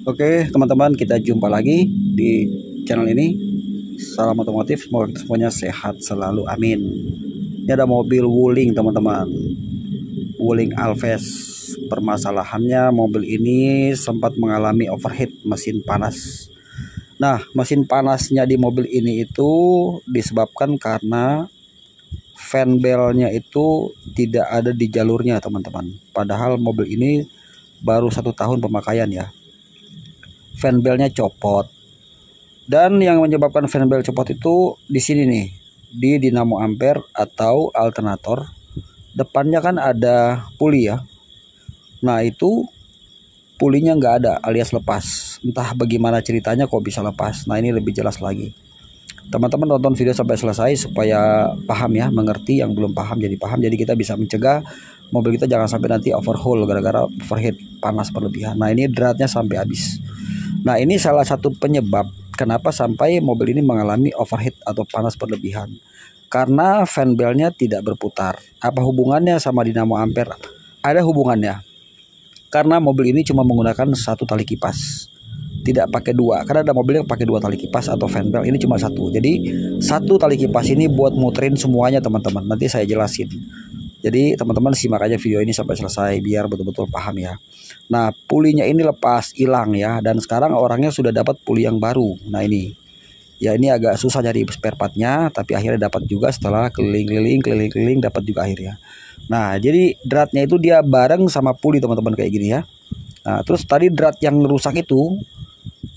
Oke teman-teman, kita jumpa lagi di channel ini. Salam otomotif, semoga kita semuanya sehat selalu, amin. Ini ada mobil Wuling teman-teman, Wuling Alves. Permasalahannya mobil ini sempat mengalami overheat, mesin panas. Nah, mesin panasnya di mobil ini itu disebabkan karena fan belnya itu tidak ada di jalurnya teman-teman. Padahal mobil ini baru 1 tahun pemakaian ya. Fan belnya copot, dan yang menyebabkan fan bel copot itu di sini nih, di dinamo ampere atau alternator. Depannya kan ada puli ya. Nah itu pulinya nggak ada alias lepas. Entah bagaimana ceritanya kok bisa lepas. Nah ini lebih jelas lagi. Teman-teman nonton video sampai selesai supaya paham ya, mengerti. Yang belum paham jadi paham. Jadi kita bisa mencegah mobil kita jangan sampai nanti overhaul gara-gara overheat, panas berlebihan. Nah ini dratnya sampai habis. Nah ini salah satu penyebab kenapa sampai mobil ini mengalami overheat atau panas berlebihan. Karena fan belnya tidak berputar. Apa hubungannya sama dinamo ampere? Ada hubungannya. Karena mobil ini cuma menggunakan 1 tali kipas, tidak pakai 2. Karena ada mobil yang pakai 2 tali kipas atau fan bel, ini cuma 1. Jadi 1 tali kipas ini buat muterin semuanya teman-teman. Nanti saya jelasin. Jadi teman-teman simak aja video ini sampai selesai biar betul-betul paham ya. Nah pulinya ini lepas, hilang ya. Dan sekarang orangnya sudah dapat puli yang baru. Nah ini ya, ini agak susah cari spare partnya, tapi akhirnya dapat juga setelah keliling-keliling dapat juga akhirnya. Nah jadi dratnya itu dia bareng sama puli teman-teman kayak gini ya. Nah terus tadi drat yang rusak itu,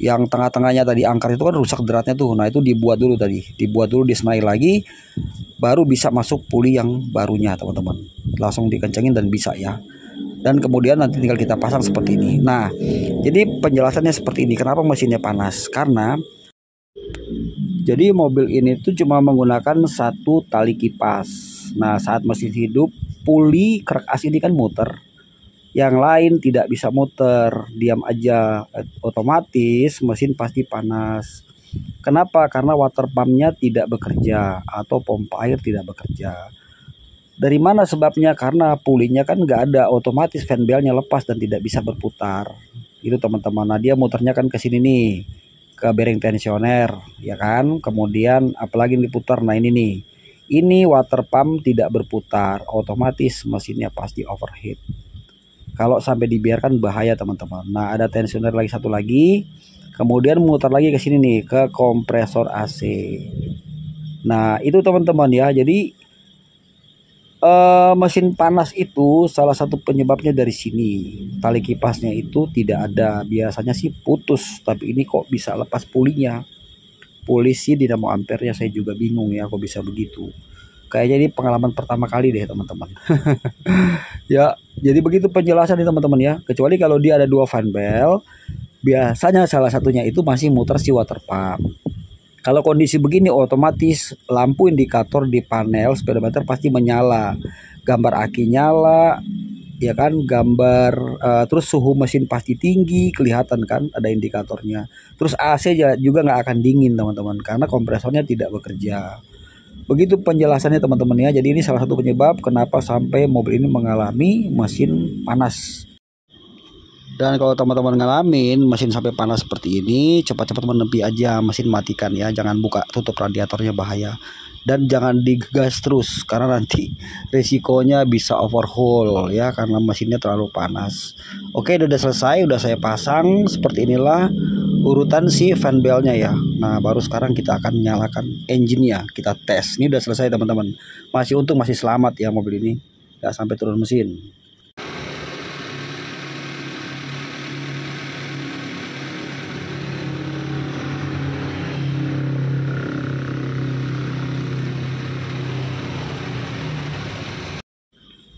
yang tengah-tengahnya tadi angker itu kan rusak dratnya tuh. Nah itu dibuat dulu tadi, disenai lagi, baru bisa masuk puli yang barunya teman-teman. Langsung dikencengin dan bisa ya. Dan kemudian nanti tinggal kita pasang seperti ini. Nah jadi penjelasannya seperti ini. Kenapa mesinnya panas? Karena jadi mobil ini tuh cuma menggunakan 1 tali kipas. Nah saat mesin hidup, puli kerak as ini kan muter, yang lain tidak bisa muter, diam aja. Otomatis mesin pasti panas. Kenapa? Karena water pumpnya tidak bekerja atau pompa air tidak bekerja. Dari mana sebabnya? Karena pulinya kan nggak ada, otomatis fan belnya lepas dan tidak bisa berputar. Itu teman-teman. Nah dia muternya kan ke sini nih, ke bearing tensioner ya kan. Kemudian apalagi diputar. Nah ini nih, ini water pump tidak berputar, otomatis mesinnya pasti overheat. Kalau sampai dibiarkan bahaya teman-teman. Nah ada tensioner lagi, 1 lagi, kemudian muter lagi ke sini nih, ke kompresor AC. Nah itu teman-teman ya. Jadi mesin panas itu salah satu penyebabnya dari sini. Tali kipasnya itu tidak ada, biasanya sih putus, tapi ini kok bisa lepas pulinya. Puli sih dinamo ampere-nya saya juga bingung ya kok bisa begitu. Kayaknya ini pengalaman pertama kali deh teman-teman. Ya, jadi begitu penjelasan nih teman-teman ya. Kecuali kalau dia ada 2 fan bel, biasanya salah satunya itu masih muter si water pump. Kalau kondisi begini otomatis lampu indikator di panel speedometer pasti menyala, gambar aki nyala, ya kan, gambar terus suhu mesin pasti tinggi, kelihatan kan ada indikatornya. Terus AC juga nggak akan dingin teman-teman, karena kompresornya tidak bekerja. Begitu penjelasannya teman-teman ya. Jadi ini salah satu penyebab kenapa sampai mobil ini mengalami mesin panas. Dan kalau teman-teman ngalamin mesin sampai panas seperti ini, cepat-cepat menepi aja, mesin matikan ya. Jangan buka tutup radiatornya, bahaya. Dan jangan digas terus karena nanti resikonya bisa overhaul ya, karena mesinnya terlalu panas. Oke, udah selesai, udah saya pasang. Seperti inilah urutan si fan belnya ya. Nah baru sekarang kita akan nyalakan engine-nya, kita tes. Ini udah selesai teman-teman. Masih untung masih selamat ya mobil ini, nggak sampai turun mesin.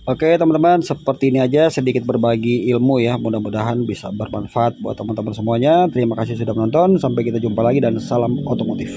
Oke teman-teman, seperti ini aja sedikit berbagi ilmu ya. Mudah-mudahan bisa bermanfaat buat teman-teman semuanya. Terima kasih sudah menonton. Sampai kita jumpa lagi dan salam otomotif.